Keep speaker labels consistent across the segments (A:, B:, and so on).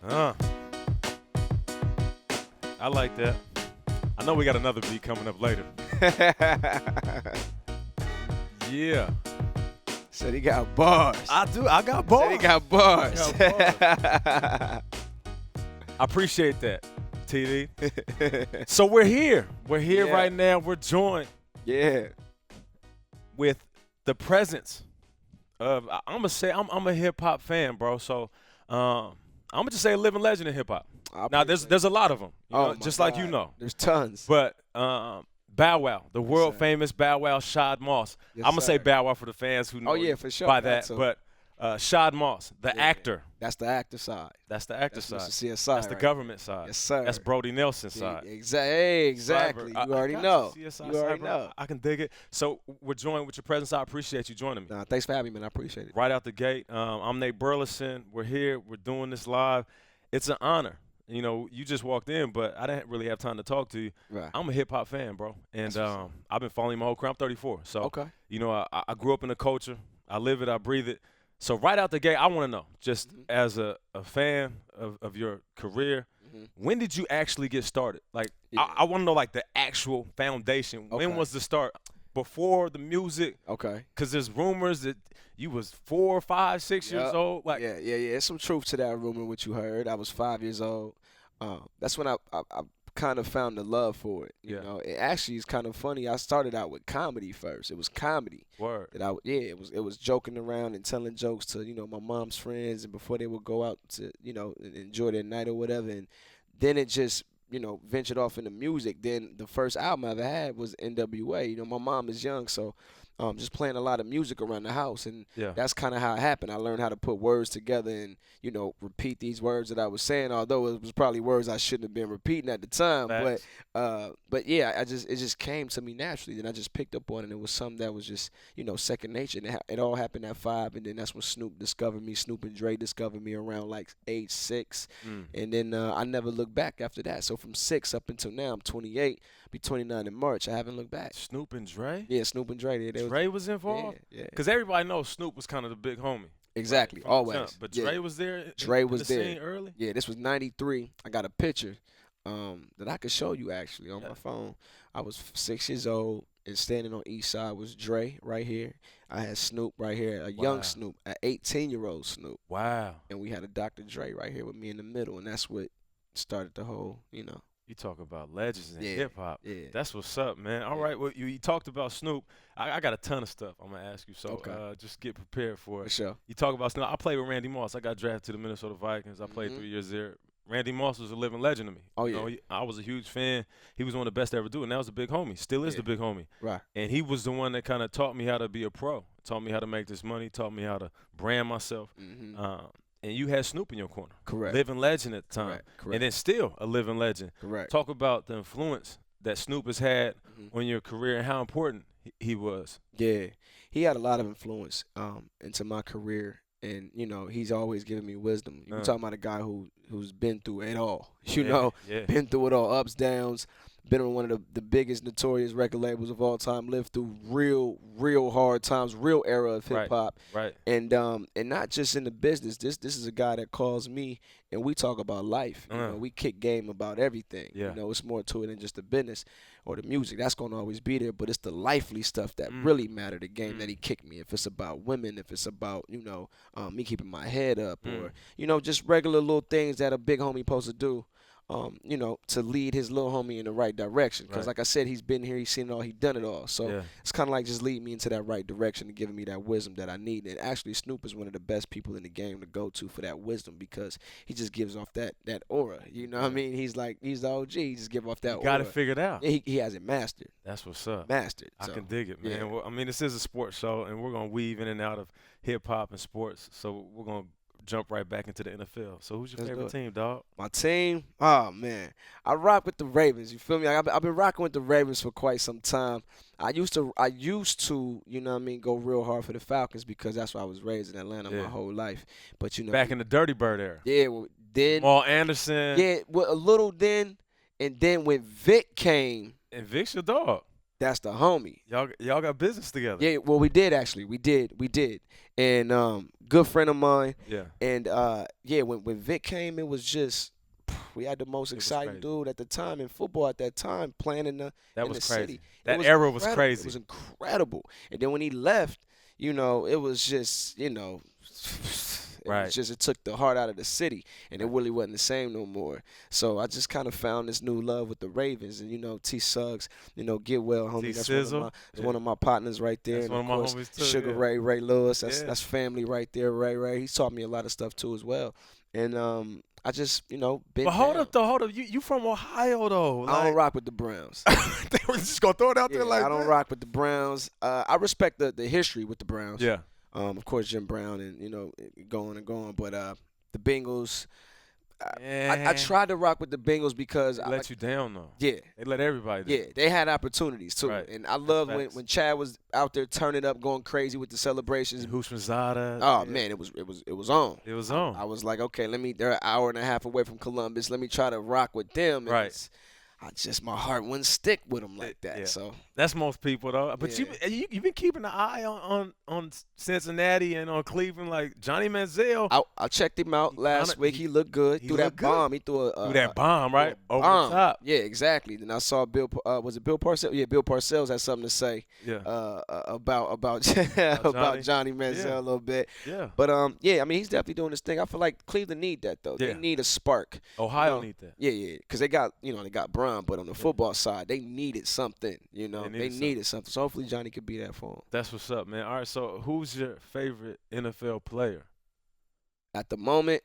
A: Uh, I like that. I know we got another beat coming up later. Yeah.
B: Said he got bars.
A: I do. I got bars.
B: Said he got bars.
A: I appreciate that, TD. So we're here. We're here right now. We're joined with the presence of, I'm going to say, I'm a hip-hop fan, bro. So I'm going to just say a living legend in hip-hop. Now, there's a lot of them, just like you know.
B: There's tons.
A: But Bow Wow, the world-famous Bow Wow, Shad Moss.
B: Yes,
A: I'm going to say Bow Wow for the fans who know
B: for sure.
A: by that. But Shad Moss, the actor.
B: That's the actor side.
A: That's the actor side.
B: Mr. CSI,
A: That's the government side.
B: Yes, sir.
A: That's Brody Nelson's side.
B: Exactly. You already know.
A: You
B: already know.
A: I can dig it. So we're joined with your presence. I appreciate you joining me.
B: Nah, thanks for having me, man. I appreciate it.
A: Right out the gate, I'm Nate Burleson. We're here. We're doing this live. It's an honor. You know, you just walked in, but I didn't really have time to talk to you.
B: Right.
A: I'm a hip-hop fan, bro. And I've been following my whole career. I'm 34. So, you know, I grew up in the culture. I live it. I breathe it. So right out the gate, I want to know, just as a fan of your career, when did you actually get started? Like, I want to know, like, the actual foundation. When was the start? Before the music?
B: Okay. Because
A: there's rumors that you was 4, 5, 6 years old. Like,
B: yeah. There's some truth to that rumor, what you heard. I was 5 years old. That's when I kind of found the love for it. You know, it actually is kind of funny. I started out with comedy first. It was comedy.
A: Word.
B: It was joking around and telling jokes to, you know, my mom's friends, and before they would go out to, you know, enjoy their night or whatever. And then it just, you know, ventured off into music. Then the first album I ever had was NWA. You know, my mom is young, so just playing a lot of music around the house, and that's kind of how it happened. I learned how to put words together and, you know, repeat these words that I was saying, although it was probably words I shouldn't have been repeating at the time.
A: Facts.
B: But yeah, it just came to me naturally. Then I just picked up on it, and it was something that was just, you know, second nature. And it all happened at 5, and then that's when Snoop discovered me. Snoop and Dre discovered me around like age 6, and then I never looked back after that. So from 6 up until now, I'm 28. Be 29 in March. I haven't looked back.
A: Snoop and Dre?
B: Yeah, Snoop and Dre.
A: Dre was involved?
B: Yeah.
A: Because everybody knows Snoop was kind of the big homie.
B: Exactly,
A: right,
B: always.
A: But Dre was there.
B: Dre
A: was
B: there.
A: Scene early.
B: Yeah, this was '93. I got a picture that I could show you actually on my phone. I was 6 years old, and standing on each side was Dre right here. I had Snoop right here, a young Snoop, an 18-year-old Snoop.
A: Wow.
B: And we had a Dr. Dre right here with me in the middle, and that's what started the whole, you know.
A: You talk about legends in hip-hop.
B: Yeah.
A: That's what's up, man. All right, well, you talked about Snoop. I got a ton of stuff I'm going to ask you, so just get prepared for it.
B: For sure.
A: You talk about Snoop. I played with Randy Moss. I got drafted to the Minnesota Vikings. I played 3 years there. Randy Moss was a living legend to me.
B: Oh,
A: you know, I was a huge fan. He was one of the best to ever do it, and that was a big homie. Still is the big homie.
B: Right.
A: And he was the one that kind of taught me how to be a pro, taught me how to make this money, taught me how to brand myself. And you had Snoop in your corner.
B: Correct.
A: Living legend at the time.
B: Correct.
A: And then still a living legend.
B: Correct.
A: Talk about the influence that Snoop has had on your career and how important he was.
B: Yeah. He had a lot of influence into my career. And, you know, he's always given me wisdom. You're talking about a guy who's been through it all. You know, been through it all, ups, downs. Been on one of the biggest notorious record labels of all time. Lived through real hard times, real era of hip hop.
A: Right.
B: And not just in the business. This is a guy that calls me, and we talk about life. You know, we kick game about everything.
A: Yeah.
B: You know, it's more to it than just the business or the music. That's gonna always be there, but it's the lively stuff that really matter. The game that he kicked me. If it's about women, if it's about, you know, me keeping my head up, or, you know, just regular little things that a big homie supposed to do. You know, to lead his little homie in the right direction. Because like I said, he's been here, he's seen it all, he's done it all. So it's kind of like just leading me into that right direction and giving me that wisdom that I need. And actually, Snoop is one of the best people in the game to go to for that wisdom, because he just gives off that aura. You know what I mean? He's the OG. He just gives off that aura.
A: Got it figured out.
B: He has it mastered.
A: That's what's up.
B: Mastered.
A: I can dig it, man. Well, I mean, this is a sports show, and we're going to weave in and out of hip-hop and sports. So we're going to jump right back into the NFL. So who's your favorite team, dog?
B: My team? Oh, man. I rock with the Ravens. You feel me? I've been rocking with the Ravens for quite some time. I used to, you know what I mean, go real hard for the Falcons because that's why I was raised in Atlanta my whole life. But, you know.
A: Back in the Dirty Bird era.
B: Yeah. Well, then.
A: Jamal Anderson.
B: Yeah, well, a little then. And then when Vic came.
A: And Vic's your dog.
B: That's the homie.
A: Y'all got business together.
B: Yeah, well, we did actually. We did. And good friend of mine.
A: Yeah.
B: And when Vic came, it was just we had the most exciting dude at the time in football at that time playing in the city.
A: That era was crazy.
B: It was incredible. And then when he left, it was just, it took the heart out of the city, and it really wasn't the same no more. So I just kind of found this new love with the Ravens, and T Suggs, get well, homie. That's one of my partners right there.
A: That's
B: and
A: one of my homies too.
B: Sugar Ray Lewis. That's family right there. Ray. He's taught me a lot of stuff too as well. And I just, been
A: But hold up. You from Ohio though?
B: I don't rock with the Browns.
A: They were just gonna throw it out there like
B: I don't rock with the Browns. I respect the history with the Browns.
A: Yeah.
B: Of course, Jim Brown and going. But the Bengals, I tried to rock with the Bengals because
A: they let you down though.
B: Yeah,
A: they let everybody down.
B: Yeah, they had opportunities too,
A: right.
B: And I love when Chad was out there turning up, going crazy with the celebrations.
A: Hushmanzada.
B: Oh man, it was on.
A: It was on.
B: I was like, okay, they're an hour and a half away from Columbus. Let me try to rock with them. And
A: right.
B: my heart wouldn't stick with them like that.
A: Yeah.
B: So
A: that's most people though. But you've been keeping an eye on Cincinnati and on Cleveland, like Johnny Manziel.
B: I checked him out last week. He looked good. He threw that bomb. He threw
A: that bomb right over the top.
B: Yeah, exactly. Then I saw Bill. Was it Bill Parcells? Yeah, Bill Parcells had something to say.
A: Yeah.
B: About Johnny Manziel a little bit.
A: Yeah.
B: But he's definitely doing this thing. I feel like Cleveland need that though.
A: Yeah.
B: They need a spark.
A: Ohio need that.
B: Yeah, because they got Brown. But on the football side, they needed something, they needed something. So hopefully Johnny could be that for them.
A: That's what's up, man. All right, so who's your favorite NFL player?
B: At the moment,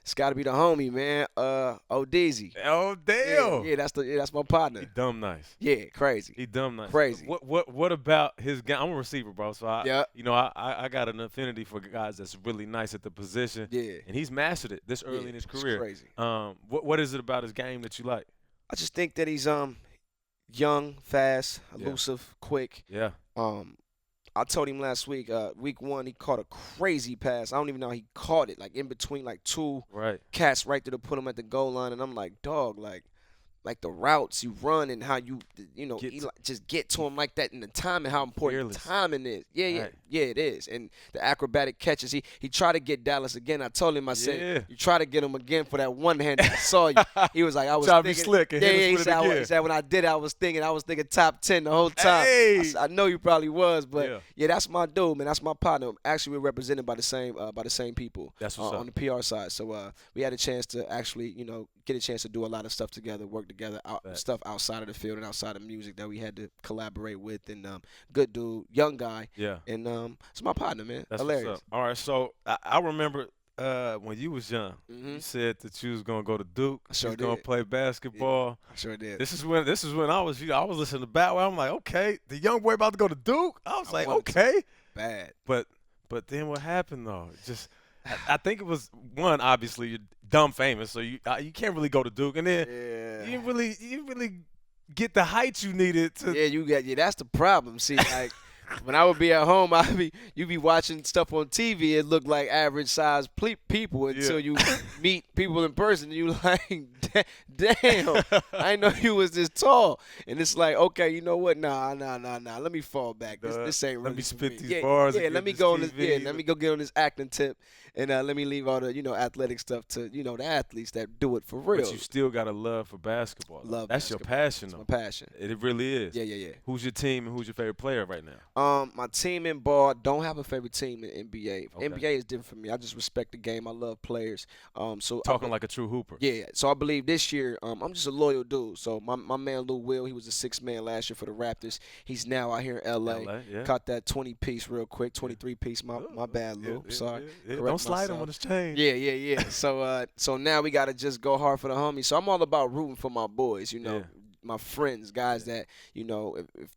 B: it's got to be the homie, man. Odeezy.
A: Odell.
B: Yeah, that's my partner.
A: He dumb nice.
B: Yeah, crazy.
A: He dumb nice.
B: Crazy.
A: What about his game? I'm a receiver, bro. So
B: I
A: got an affinity for guys that's really nice at the position.
B: Yeah.
A: And he's mastered it this early in his career.
B: It's crazy.
A: What is it about his game that you like?
B: I just think that he's young, fast, elusive, quick.
A: Yeah.
B: I told him last week, week 1, he caught a crazy pass. I don't even know how he caught it, like in between like two cats right there to put him at the goal line. And I'm like, dog, like the routes you run and how you just get to him like that, and the time and how important timing is. Yeah, it is. And the acrobatic catches. He tried to get Dallas again. I told him, I said, you try to get him again for that one hand I saw you. He was like, I was
A: trying
B: thinking.
A: To be slick and
B: he said when I did it, I was thinking top 10 the whole time.
A: Hey.
B: I know you probably was, but that's my dude, man. That's my partner. Actually, we're represented by the same people.
A: That's what's up.
B: On the PR side. So we had a chance to actually, get a chance to do a lot of stuff together, work together, stuff outside of the field and outside of music that we had to collaborate with. And good dude, young guy.
A: Yeah.
B: And it's my partner, man.
A: That's
B: hilarious.
A: What's up. All right, so I remember when you was young, you said that you was gonna go to Duke.
B: I sure
A: you was gonna play basketball.
B: Yeah, I sure did.
A: This is when I was listening to Bow Wow. I'm like, okay, the young boy about to go to Duke. I was like, okay.
B: Bad.
A: But then what happened though? Just I think it was one. Obviously, you're dumb famous, so you can't really go to Duke, and then you didn't really get the height you needed to.
B: Yeah, that's the problem. See, like when I would be at home, you be watching stuff on TV. It looked like average size people until you meet people in person, and you like, damn, I didn't know you was this tall. And it's like, okay, you know what? Nah. Let me fall back. This ain't really.
A: Let me spit
B: me.
A: these bars.
B: Yeah, let me go on this. Yeah, let me go get on this acting tip. And let me leave all the, athletic stuff to, the athletes that do it for real.
A: But you still got a love for basketball.
B: That's
A: your passion,
B: though.
A: That's
B: my passion.
A: It really is.
B: Yeah.
A: Who's your team and who's your favorite player right now?
B: My team in ball, don't have a favorite team in NBA.
A: Okay.
B: NBA is different for me. I just respect the game. I love players.
A: Talking like a true hooper.
B: Yeah. So I believe this year, I'm just a loyal dude. So my man Lou Will, he was the 6th man last year for the Raptors. He's now out here in LA. Caught that 20-piece real quick, 23-piece. My bad, Lou. Sorry.
A: Don't slide him on his chain.
B: Yeah. So now we gotta just go hard for the homies. So I'm all about rooting for my boys, my friends, guys that, if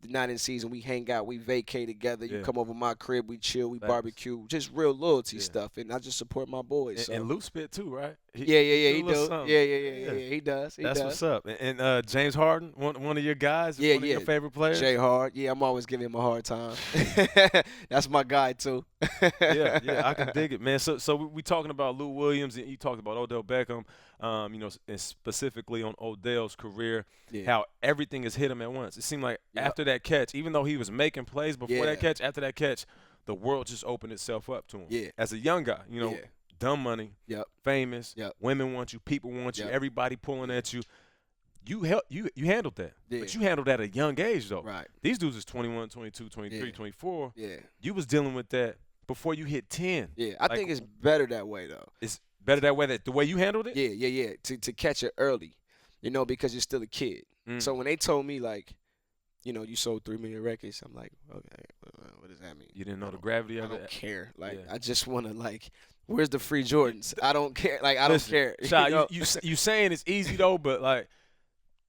B: they're not in season, we hang out, we vacate together. You come over my crib, we chill, we barbecue, just real loyalty stuff, and I just support my boys.
A: And Lou spit too, right?
B: He does. Yeah, he does.
A: That's what's up. And James Harden, one of your guys, one of your favorite players.
B: Jay Hard. Yeah, I'm always giving him a hard time. That's my guy too.
A: yeah, I can dig it, man. So we talking about Lou Williams, and you talked about Odell Beckham. And specifically on Odell's career, how everything has hit him at once. It seemed like after that catch, even though he was making plays before that catch, after that catch, the world just opened itself up to him.
B: Yeah.
A: As a young guy, dumb money, famous, women want you, people want you, everybody pulling at you. You handled that.
B: Yeah.
A: But you handled that at a young age, though.
B: Right.
A: These dudes is 21, 22, 23, 24.
B: Yeah.
A: You was dealing with that before you hit 10.
B: Yeah, I think it's better that way, though.
A: It's better that way, the way you handled it?
B: Yeah. To catch it early, because you're still a kid. So when they told me, like, you sold 3 million records, I'm like, okay, what does that mean?
A: You didn't know the gravity of it?
B: I don't care. Like, I just want to, like, where's the free Jordans? I don't care. Like, I don't care.
A: Shy, you saying it's easy, though, but, like,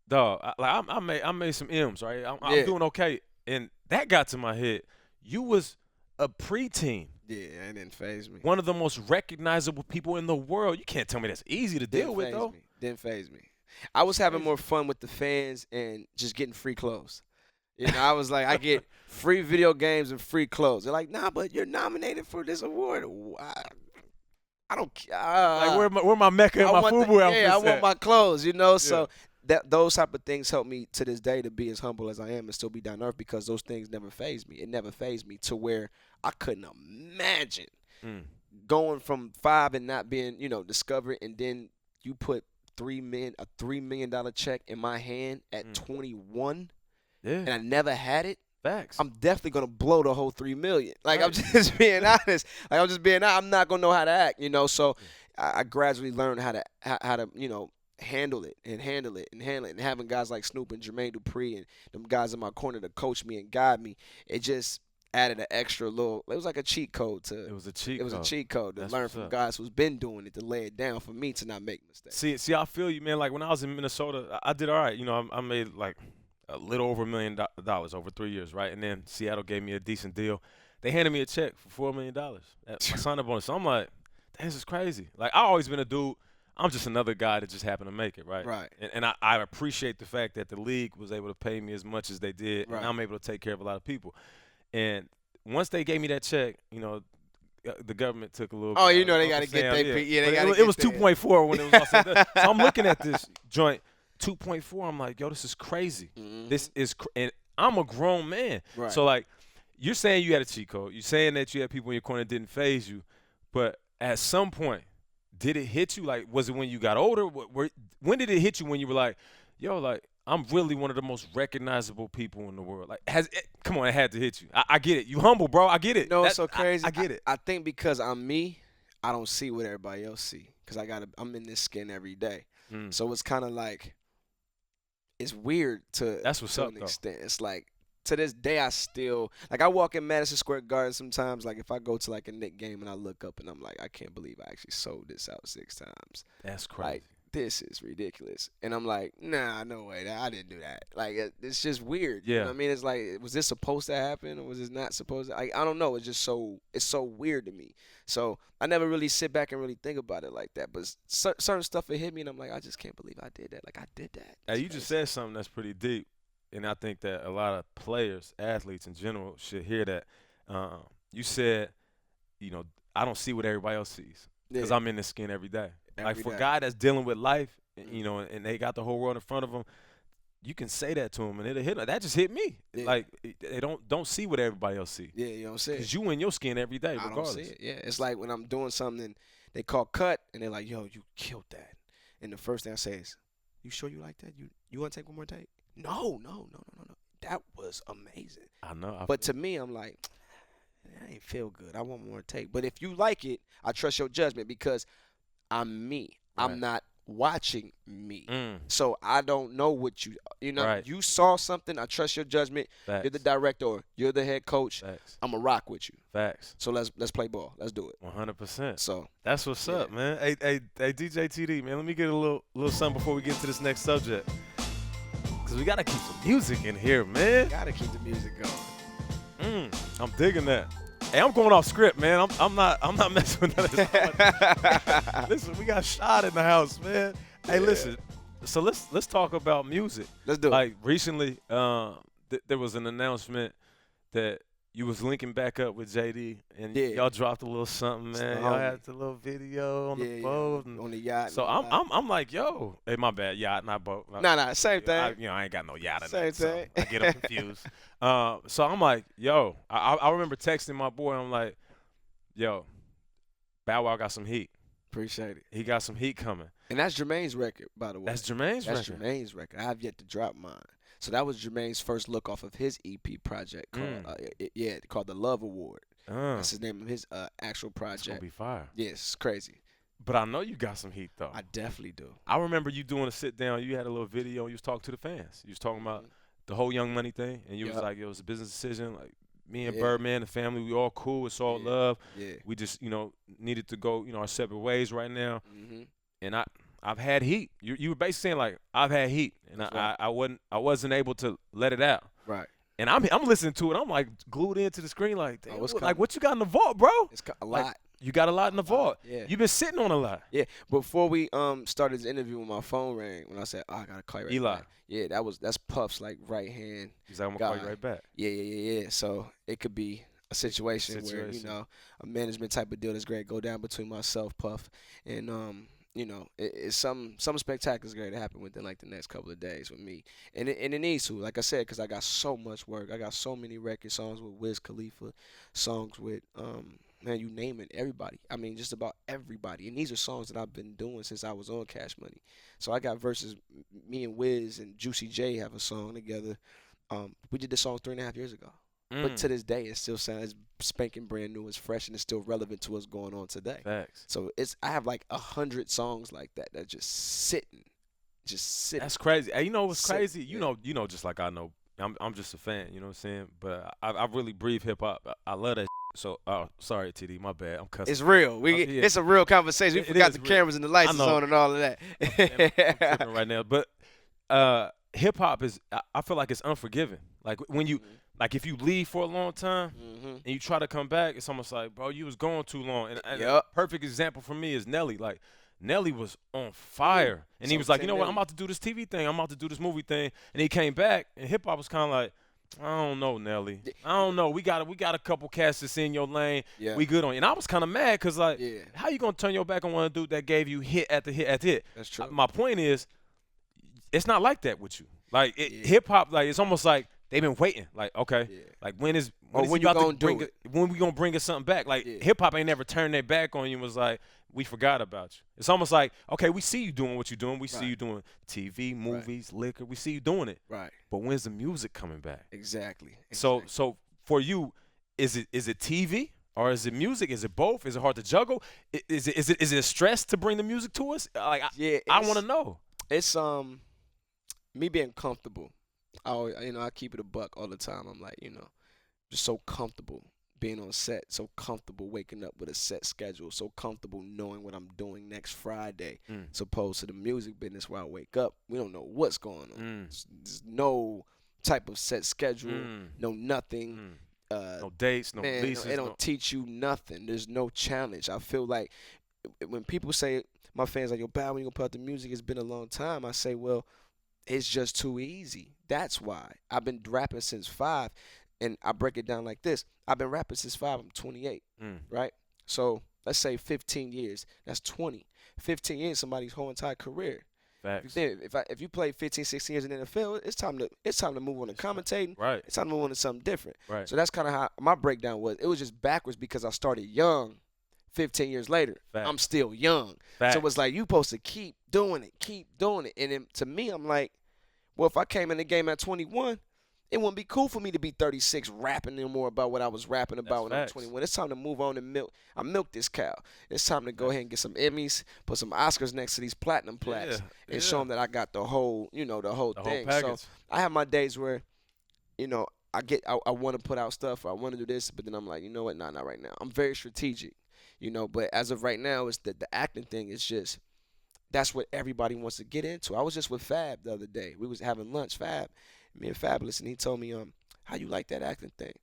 A: dog, I made some M's, right? I'm doing okay. And that got to my head. You was a preteen.
B: Yeah, it didn't faze me.
A: One of the most recognizable people in the world. You can't tell me that's easy to deal with, though.
B: Didn't faze me. I was having more fun with the fans and just getting free clothes. I was like, I get free video games and free clothes. They're like, nah, but you're nominated for this award. I don't care.
A: Like, where my Mecca and my FUBU outfits
B: I want my clothes,
A: Yeah.
B: So those type of things help me to this day to be as humble as I am and still be down to earth, because those things never fazed me. It never fazed me to where I couldn't imagine going from 5 and not being, discovered, and then you put a $3 million check in my hand at 21.
A: Yeah.
B: And I never had it.
A: Facts.
B: I'm definitely gonna blow the whole $3 million. Like, right. I'm just being honest. Like, I'm not gonna know how to act. So I gradually learned how to handle it and and having guys like Snoop and Jermaine Dupri and them guys in my corner to coach me and guide me. It just added an extra little. It was like a cheat code to.
A: It was a cheat code
B: to learn from guys who's been doing it, to lay it down for me to not make mistakes.
A: See, I feel you, man. Like, when I was in Minnesota, I did all right. I made like a little over $1 million over 3 years, right? And then Seattle gave me a decent deal. They handed me a check for $4 million at my sign-up bonus. So I'm like, this is crazy. Like, I always been a dude. I'm just another guy that just happened to make it, right?
B: Right.
A: And I appreciate the fact that the league was able to pay me as much as they did,
B: right.
A: and I'm able to take care of a lot of people. And once they gave me that check, the government took a little.
B: Oh, they got to get their
A: it was 2.4 when it was all said and done. So I'm looking at this joint. 2.4, I'm like, yo, this is crazy.
B: Mm-hmm.
A: This is and I'm a grown man.
B: Right.
A: So, like, you're saying you had a cheat code. You're saying that you had people in your corner that didn't faze you. But at some point, did it hit you? Like, was it when you got older? When did it hit you when you were like, yo, like, I'm really one of the most recognizable people in the world? Like, come on, it had to hit you. I get it. You humble, bro. I get it.
B: No, it's so crazy.
A: I get it.
B: I think because I'm me, I don't see what everybody else see, because I'm in this skin every day. So it's kind of like, it's weird to an extent. It's like, to this day, I still, like, I walk in Madison Square Garden sometimes, like, if I go to, like, a Knicks game and I look up and I'm like, I can't believe I actually sold this out 6 times.
A: That's crazy.
B: Like, this is ridiculous. And I'm like, nah, no way. I didn't do that. Like, it's just weird.
A: Yeah.
B: You know what I mean? It's like, was this supposed to happen, or was this not supposed to? I don't know. It's just so weird to me. So I never really sit back and really think about it like that. But certain stuff would hit me, and I'm like, I just can't believe I did that. Like, I did that.
A: Hey, you just said something that's pretty deep. And I think that a lot of players, athletes in general, should hear that. You said, I don't see what everybody else sees, because I'm in the skin every day. Like, for a guy that's dealing with life, and they got the whole world in front of them, you can say that to them, and it'll hit them. That just hit me. Yeah. Like, they don't see what everybody else see.
B: Yeah, you don't see it.
A: Because you in your skin every day, regardless.
B: I don't see it. Yeah, it's like when I'm doing something, they call cut, and they're like, yo, you killed that. And the first thing I say is, you sure you like that? You want to take one more take? No. That was amazing.
A: I know.
B: But to me, I'm like, that ain't feel good. I want more take. But if you like it, I trust your judgment, because I'm me. Right. I'm not watching me. So I don't know what
A: right.
B: You saw something. I trust your judgment.
A: Facts.
B: You're the director, or you're the head coach.
A: Facts.
B: I'm going to rock with you.
A: Facts.
B: So let's play ball. Let's do it.
A: 100%.
B: So
A: that's what's up, man. Hey, DJ TD, man, let me get a little something before we get to this next subject. Because we got to keep some music in here, man.
B: Got to keep the music going.
A: I'm digging that. Hey, I'm going off script, man. I'm not messing with that. Listen, we got shot in the house, man. Hey, listen. So let's talk about music.
B: Let's do it.
A: Like recently, there was an announcement that you was linking back up with JD, and y'all dropped a little something, man. Y'all had the little video on the boat,
B: on the yacht.
A: So I'm like, yo, hey, my bad, yacht, not boat.
B: Nah, same thing.
A: I ain't got no yacht in
B: same
A: that,
B: thing.
A: So I get them confused. So I'm like, yo, I remember texting my boy. I'm like, yo, Bow Wow got some heat.
B: Appreciate it.
A: He got some heat coming.
B: And that's Jermaine's record, by the way.
A: That's Jermaine's record.
B: That's Jermaine's record. I have yet to drop mine. So that was Jermaine's first look off of his EP project called called the Love Award. That's the name of his actual project. It's
A: gonna be fire.
B: Yes, it's crazy.
A: But I know you got some heat though.
B: I definitely do.
A: I remember you doing a sit down. You had a little video. You was talking to the fans. You was talking about the whole Young Money thing, and you was like, it was a business decision. Like me and Birdman, the family, we all cool. It's all love.
B: Yeah.
A: We just needed to go our separate ways right now.
B: Mm-hmm.
A: And I've had heat. You were basically saying like I've had heat, and I wasn't able to let it out.
B: Right.
A: And I'm listening to it. I'm like glued into the screen, like, damn, what you got in the vault, bro?
B: It's a lot.
A: Like, you got a lot in the vault.
B: Yeah.
A: You've been sitting on a lot.
B: Yeah. Before we started this interview, when my phone rang, when I said, I gotta call you right
A: Eli.
B: back. Yeah, that's Puff's like right hand.
A: He's like, I'm gonna call you right back.
B: Yeah. So it could be a situation where a management type of deal that's great go down between myself, Puff, and it's some spectacular is going to happen within like the next couple of days with me, and it needs to, like I said, because I got so much work. I got so many record songs with Wiz Khalifa, songs with man, you name it, everybody. I mean, just about everybody. And these are songs that I've been doing since I was on Cash Money. So I got verses. Me and Wiz and Juicy J have a song together. We did this song 3.5 years ago. But to this day, it still sounds spanking brand new. It's fresh and it's still relevant to what's going on today.
A: Facts.
B: So I have like 100 songs like that just sitting.
A: That's crazy. Hey, you know what's crazy? You know, just like I know, I'm just a fan. You know what I'm saying? But I really breathe hip hop. I love that. So, sorry, TD, my bad. I'm cussing.
B: It's real. It's a real conversation. We forgot the cameras and the lights on and all of that.
A: I'm tripping right now. But hip hop is, I feel like it's unforgiving. Like when you, like if you leave for a long time and you try to come back, it's almost like, bro, you was gone too long. And a perfect example for me is Nelly. Like Nelly was on fire, and he was like, you know what, I'm about to do this TV thing, I'm about to do this movie thing, and he came back, and hip hop was kind of like, I don't know, Nelly. I don't know. We got a couple cats that's in your lane. Yeah. We good on you. And I was kind of mad because, like, how you going to turn your back on one dude that gave you hit after hit after hit?
B: That's true.
A: My point is, it's not like that with you. Like, hip-hop, like, it's almost like they've been waiting. Like, okay, like, when we going to bring us something back? Like, hip-hop ain't never turned their back on you and was like, we forgot about you. It's almost like, okay, we see you doing what you're doing. We see you doing TV, movies, liquor. We see you doing it.
B: Right.
A: But when's the music coming back?
B: Exactly.
A: So for you, is it TV or is it music? Is it both? Is it hard to juggle? Is it a stress to bring the music to us? Like, I want to know.
B: It's me being comfortable. I keep it a buck all the time. I'm like, just so comfortable being on set, so comfortable waking up with a set schedule, so comfortable knowing what I'm doing next Friday, as opposed to the music business where I wake up, we don't know what's going on. There's no type of set schedule, no nothing.
A: No dates, no leases.
B: They don't teach you nothing. There's no challenge. I feel like when people say, my fans like, yo, Bow, when you gonna put out the music, it's been a long time. I say, well, it's just too easy. That's why. I've been rapping since 5. And I break it down like this. I've been rapping since 5. I'm 28, right? So let's say 15 years. That's 20. 15 years, somebody's whole entire career.
A: Facts.
B: If you play 15, 16 years in the NFL, it's time to move on to commentating.
A: Right.
B: It's time to move on to something different.
A: Right.
B: So that's kind of how my breakdown was. It was just backwards because I started young. 15 years later,
A: Facts.
B: I'm still young.
A: Facts.
B: So it's like you supposed to keep doing it. And then to me, I'm like, well, if I came in the game at 21, it wouldn't be cool for me to be 36 rapping no more about what I was rapping about when I'm 21. It's time to move on and milk. I milked this cow. It's time to go ahead and get some Emmys, put some Oscars next to these platinum plaques, and show them that I got the whole, the whole thing. So I have my days where, I want to put out stuff or I want to do this, but then I'm like, you know what? Nah, not right now. I'm very strategic, but as of right now, it's the acting thing is just, that's what everybody wants to get into. I was just with Fab the other day. We was having lunch, Fab. Me and Fabulous, and he told me, how you like that acting thing?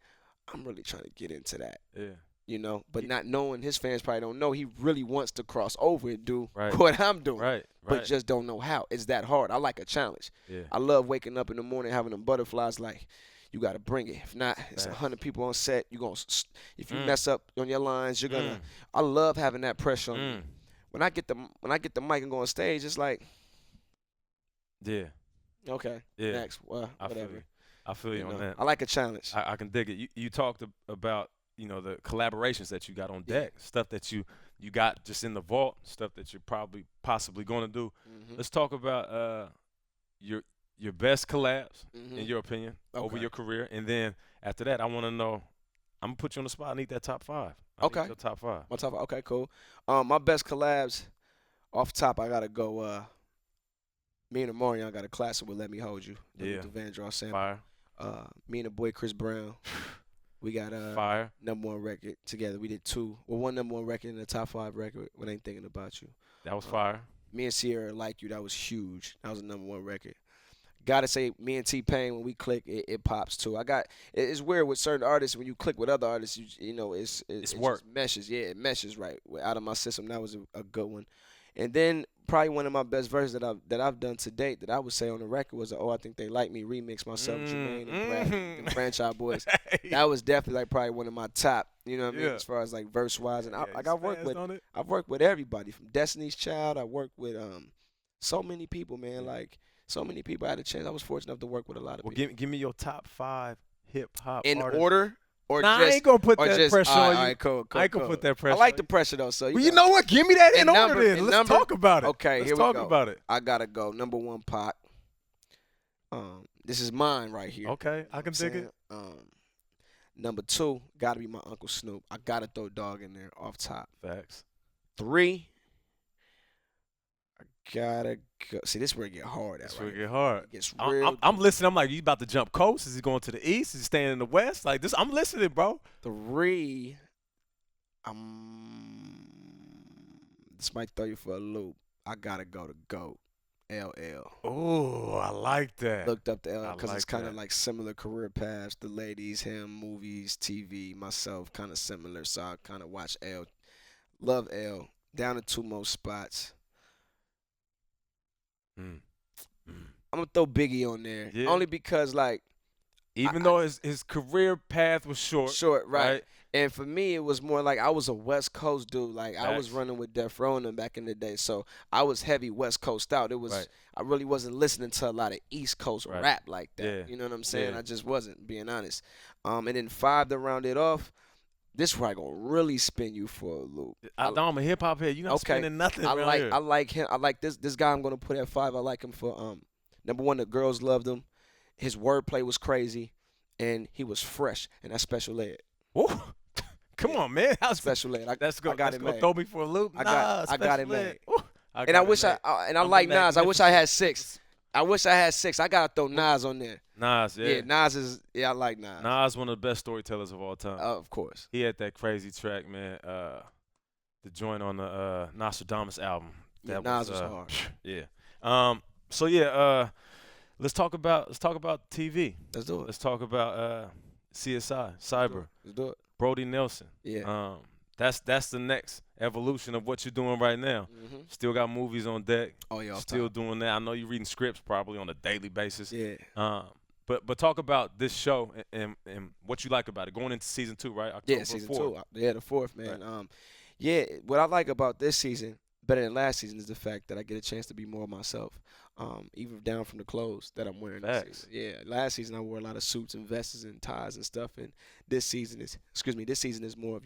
B: I'm really trying to get into that.
A: Yeah.
B: You know, but not knowing, his fans probably don't know he really wants to cross over and do
A: right.
B: what I'm doing,
A: right.
B: but just don't know how. It's that hard. I like a challenge.
A: Yeah.
B: I love waking up in the morning having them butterflies. Like, you got to bring it. If not, it's 100 people on set. You gonna, if you mess up on your lines, you're gonna. I love having that pressure on me. When I get the mic and go on stage, it's like,
A: yeah,
B: okay,
A: yeah,
B: next, well, whatever.
A: I feel you on that.
B: I like a challenge.
A: I can dig it. You talked about, you know, the collaborations that you got on deck, stuff that you got just in the vault, stuff that you're possibly going to do. Let's talk about your best collabs, in your opinion, over your career. And then after that, I want to know, I'm going to put you on the spot. I need that top 5. I need your top 5.
B: My top 5. Okay, cool. My best collabs, off top, I got to go, me and Omarion got a classic with Let Me Hold You.
A: Yeah.
B: The Van Draw sample.
A: Fire.
B: Me and the boy Chris Brown, we got
A: Fire.
B: #1 record together. We did 2. Well, 1 #1 record and a top 5 record with Ain't Thinking About You.
A: That was fire.
B: Me and Sierra Like You, that was huge. That was a #1 record. Gotta say, me and T-Pain, when we click, it pops too. It's weird with certain artists, when you click with other artists, you know, it
A: work.
B: just meshes. Yeah, it meshes right. Out of My System, that was a good one. And then probably one of my best verses that I've done to date that I would say on the record was I Think They Like Me remix, myself, Jermaine, and Brad, the Franchise Boys. That was definitely like probably one of my top, you know what I mean, as far as like verse wise. And I've worked with everybody from Destiny's Child. I worked with so many people, man. Like so many people. I had a chance. I was fortunate enough to work with a lot of people.
A: Give me your top 5 hip hop
B: in
A: artists.
B: order.
A: I ain't gonna put that pressure on you.
B: All right, cool,
A: I ain't gonna put that pressure.
B: I like the pressure though. So
A: you know what? Give me that in order. Then let's talk about it.
B: Okay,
A: let's
B: here
A: talk
B: we go.
A: about it.
B: I gotta go. #1 Pac. This is mine right here.
A: Okay, I can dig it.
B: #2 gotta be my Uncle Snoop. I gotta throw Dog in there off top.
A: Facts.
B: 3. Gotta go. See, this is where it get hard at.
A: This where it get hard.
B: It gets real.
A: I'm listening. I'm like, you about to jump coast? Is he going to the east? Is he staying in the west? Like this, I'm listening, bro.
B: 3. This might throw you for a loop. I gotta go to GOAT. LL.
A: Oh, I like that.
B: Looked up to LL because
A: like
B: it's kind of
A: that.
B: like similar career paths. The ladies, him, movies, TV, myself, kind of similar. So I kind of watch L. Love L. Down to 2 more spots. I'm gonna throw Biggie on there, only because like,
A: even though his career path was short,
B: right? And for me, it was more like I was a West Coast dude. Like
A: Facts.
B: I was running with Death Row and them back in the day, so I was heavy West Coast out. It was I really wasn't listening to a lot of East Coast rap like that.
A: Yeah.
B: You know what I'm saying?
A: Yeah.
B: I just wasn't, being honest. And then 5 to round it off. This where I gonna really spin you for a loop.
A: I'm a hip hop head. You're not spinning nothing.
B: I
A: here.
B: like him. I like this guy. I'm gonna put at 5. I like him for #1. The girls loved him. His wordplay was crazy, and he was fresh. And that's Special Ed.
A: Ooh. Come on, man. How's
B: Special Ed?
A: That's good.
B: I got it made.
A: Throw me for a loop.
B: I got it made.
A: And
B: I wish I like Nas. I wish I had 6. I gotta throw Nas on there.
A: Nas, yeah.
B: Yeah, Nas is. Yeah, I like Nas.
A: Nas, one of the best storytellers of all time.
B: Of course.
A: He had that crazy track, man. The joint on the Nostradamus album. That
B: Nas was hard.
A: Yeah. So yeah. Let's talk about TV.
B: Let's do it.
A: Let's talk about CSI, Cyber.
B: Let's do it.
A: Brody Nelson.
B: Yeah.
A: That's the next evolution of what you're doing right now. Still got movies on deck.
B: Oh yeah.
A: Still doing that. I know you're reading scripts probably on a daily basis.
B: Yeah.
A: But talk about this show and what you like about it. Going into season 2, right? October
B: season
A: 4th.
B: 2. Yeah, the 4th, man.
A: Right.
B: Yeah. What I like about this season, better than last season, is the fact that I get a chance to be more myself. Even down from the clothes that I'm wearing this season. Yeah. Last season I wore a lot of suits and vests and ties and stuff, and this season is more of,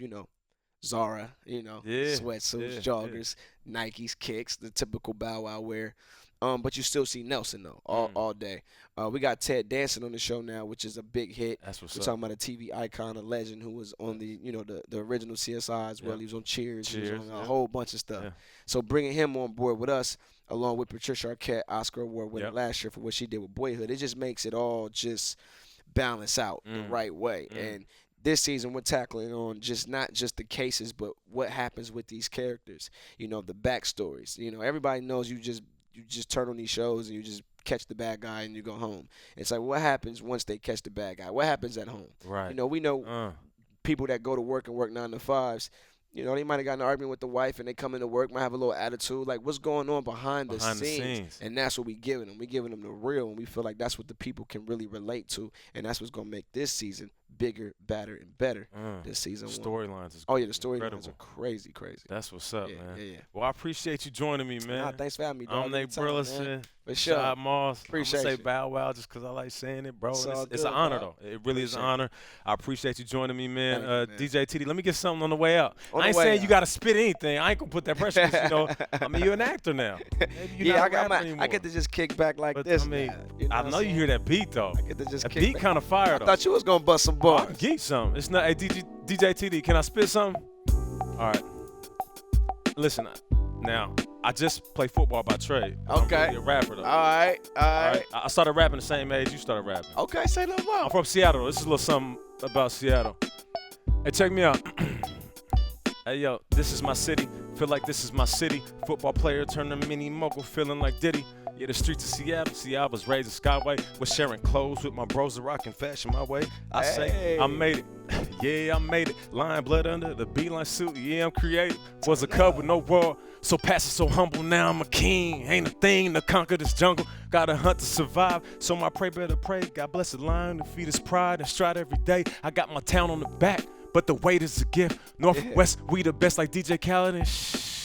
B: Zara, sweatsuits, joggers, Nikes, kicks, the typical Bow Wow wear. But you still see Nelson though all day. We got Ted Danson on the show now, which is a big hit.
A: That's what's
B: We're
A: up.
B: talking about a TV icon, a legend who was on the the original CSI as well. He was on Cheers. He was on a whole bunch of stuff.
A: Yeah.
B: So bringing him on board with us, along with Patricia Arquette, Oscar Award winner last year for what she did with Boyhood, it just makes it all just balance out the right way. And this season we're tackling on not just the cases, but what happens with these characters. The backstories. Everybody knows you just turn on these shows and you just catch the bad guy and you go home. It's like, what happens once they catch the bad guy? What happens at home?
A: Right.
B: You know, we know people that go to work and work 9 to 5s. You know, they might have gotten an argument with the wife and they come into work, might have a little attitude. Like, what's going on behind the scenes? And that's what we giving them. We giving them the real, and we feel like that's what the people can really relate to, and that's what's going to make this season bigger, badder, and better this season.
A: Storylines is
B: the storylines are crazy.
A: That's what's up, man.
B: Yeah.
A: Well, I appreciate you joining me, man.
B: Nah, thanks for having me, dog.
A: I'm Nate Burleson.
B: For sure.
A: Shad Moss.
B: Appreciate
A: I'm going to
B: say
A: Bow Wow just because I like saying it, bro. It's
B: an
A: honor, though. It really is an honor. I appreciate you joining me, man.
B: Man.
A: DJ TD, let me get something on the way out. I ain't saying you got to spit anything. I ain't going to put that pressure because, you know, I mean, you're an actor now. Maybe you're not a rapper anymore.
B: I get to just kick back like this.
A: I mean, I know you hear that beat, though.
B: I get to just
A: that
B: kick
A: beat kind of fire, though.
B: I thought you was going to bust some bars.
A: I can geek something. It's not. Hey, DJ TD, can I spit something? All right. Listen, now, I just play football by trade.
B: Okay.
A: I'm really a rapper, though.
B: All right.
A: I started rapping the same age you started rapping.
B: Okay, say no more.
A: I'm from Seattle. This is a little something about Seattle. Hey, check me out. Hey, yo, this is my city. Feel like this is my city. Football player turned a mini mogul, feeling like Diddy. Yeah, the streets of Seattle. See, I was raised in Skyway. Was sharing clothes with my bros, rocking fashion my way. I say, I made it. Yeah, I made it. Lion blood under the beeline suit. Yeah, I'm creative. Was a cub with no roar. So passive, so humble. Now I'm a king. Ain't a thing to conquer this jungle. Gotta hunt to survive. So my prey better pray. God bless the lion who feed his pride and stride every day. I got my town on the back, but the weight is a gift. Northwest, we the best like DJ Khaled and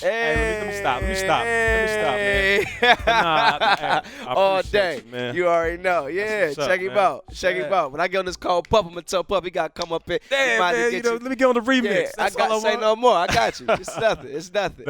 A: Hey, let me stop, man. I
B: all day,
A: you, man.
B: You already know. Yeah, check him out. Check him out. When I get on this call, Pup, I'm gonna tell Pup he gotta come up here.
A: Damn, man, let me get on the remix.
B: Yeah, I got say no more. I got you. It's nothing.